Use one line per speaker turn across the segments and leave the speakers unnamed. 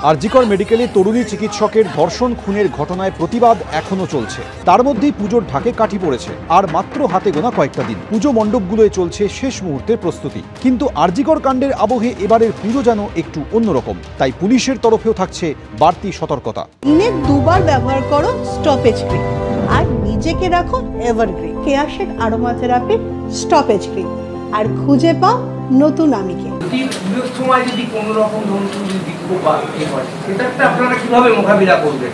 আরজিকর মেডিকেলে তরুণী চিকিৎসকের ধর্ষণ খুনের ঘটনায় প্রতিবাদ এখনো চলছে। তার মধ্যেই পুজোর ঢাকে কাঠি পড়েছে, আর মাত্র হাতে গোনা কয়েকটা দিন। পুজো মণ্ডপগুলোয় চলছে শেষ মুহূর্তের প্রস্তুতি। কিন্তু আরজিকর কাণ্ডের আবহে এবারের পুজো যেন একটু অন্যরকম, তাই পুলিশের তরফেও থাকছে বাড়তি সতর্কতা।
দিনে দুবার ব্যবহার করো স্টপেজ ক্রিম, আর নিজেকে রাখো evergreen কেয়াশেড aroma therapy stoppage cream, আর খুঁজে পাও নতুন আমিকে।
সময় যদি কোনো রকম আপনারা কিভাবে মোকাবিলা করবেন?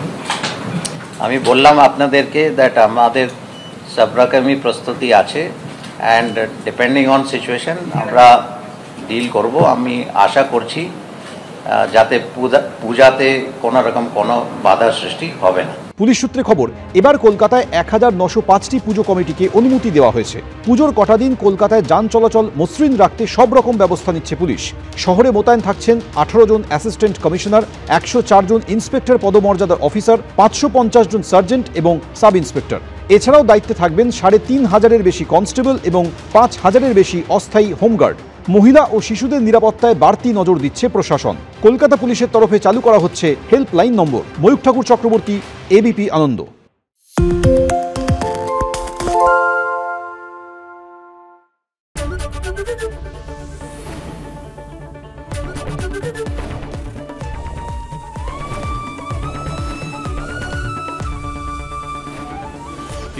আমি বললাম আপনাদেরকে দ্যাট আমাদের সব রকমই প্রস্তুতি আছে, অ্যান্ড ডিপেন্ডিং অন সিচুয়েশন আমরা ডিল করব। আমি আশা করছি যাতে পূজাতে কোনো রকম কোনো বাধা সৃষ্টি হবে না।
পুলিশ সূত্রে খবর, এবার কলকাতায় 1905টি পুজো কমিটিকে অনুমতি দেওয়া হয়েছে। পুজোর কটা দিন কলকাতায় যান চলাচল মসৃণ রাখতে সব রকম ব্যবস্থা নিচ্ছে পুলিশ। শহরে মোতায়েন থাকছেন 18 জন অ্যাসিস্ট্যান্ট কমিশনার, 104 জন ইন্সপেক্টর পদমর্যাদার অফিসার, 550 জন সার্জেন্ট এবং সাব ইন্সপেক্টর। এছাড়াও দায়িত্বে থাকবেন 3500-এর বেশি কনস্টেবল এবং 5000-এর বেশি অস্থায়ী হোমগার্ড। মহিলা ও শিশুদের নিরাপত্তায় বাড়তি নজর দিচ্ছে প্রশাসন। কলকাতা পুলিশের তরফে চালু করা হচ্ছে হেল্পলাইন নম্বর। ময়ূখ ঠাকুর চক্রবর্তী, এবিপি আনন্দ।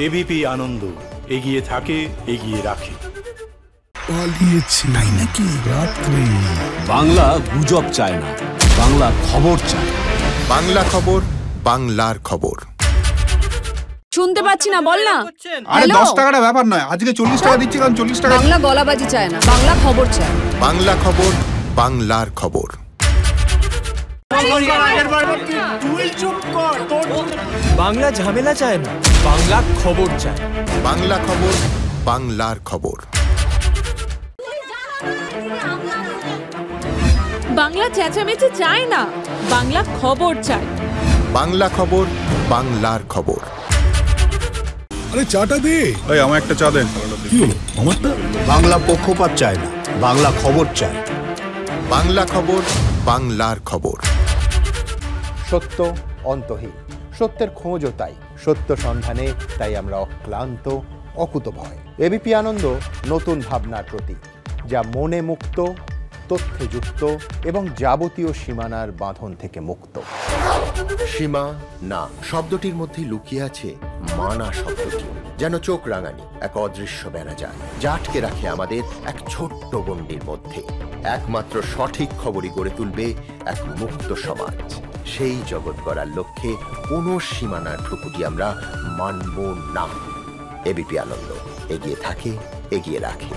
এবিপি আনন্দ, এগিয়ে থাকে, এগিয়ে রাখে।
তাই নাকি? রাত্রি
বাংলা গুজব চায় না, বাংলা খবর চায়।
বাংলা খবর, বাংলার খবর।
শুনতে পাচ্ছি না, বল না।
আরে 10 টাকাটা ব্যাপার নয়, আজকে 40 টাকা দিচ্ছি, কারণ 40 টাকা।
বাংলা গলাবাজি চায় না, বাংলা খবর চায়।
বাংলা খবর, বাংলার খবর।
বাংলা ঝামেলা চায় না, বাংলা খবর চায়।
বাংলা খবর, বাংলার খবর।
বাংলা চেঁচামেচি চায় না, বাংলা খবর চায়।
বাংলা খবর, বাংলার খবর।
আরে চাটা দে। এই আমার একটা চা দেন। কি হলো আমারটা?
বাংলা পক্ষপাত চায় না, বাংলা খবর চায়।
বাংলা খবর, বাংলার খবর।
সত্য অন্তহীন, সত্যের খোঁজও তাই, সত্য সন্ধানে তাই আমরা অক্লান্ত, অকুতভয়। এবিপি আনন্দ নতুন ভাবনার প্রতীক, যা মনে মুক্ত, তথ্যে যুক্ত এবং যাবতীয় সীমানার বাঁধন থেকে মুক্ত।
সীমা না শব্দটির মধ্যে লুকিয়ে আছে মানা শব্দটি, যেন চোখ রাঙানি এক অদৃশ্য বেড়াজাল, যা আটকে রাখে আমাদের এক ছোট্ট গণ্ডির মধ্যে। একমাত্র সঠিক খবরই গড়ে তুলবে এক মুক্ত সমাজ। সেই জগৎ গড়ার লক্ষ্যে কোনো সীমানার ঠুকুটি আমরা মানব না। এবিপি আনন্দ, এগিয়ে থাকে, এগিয়ে রাখে।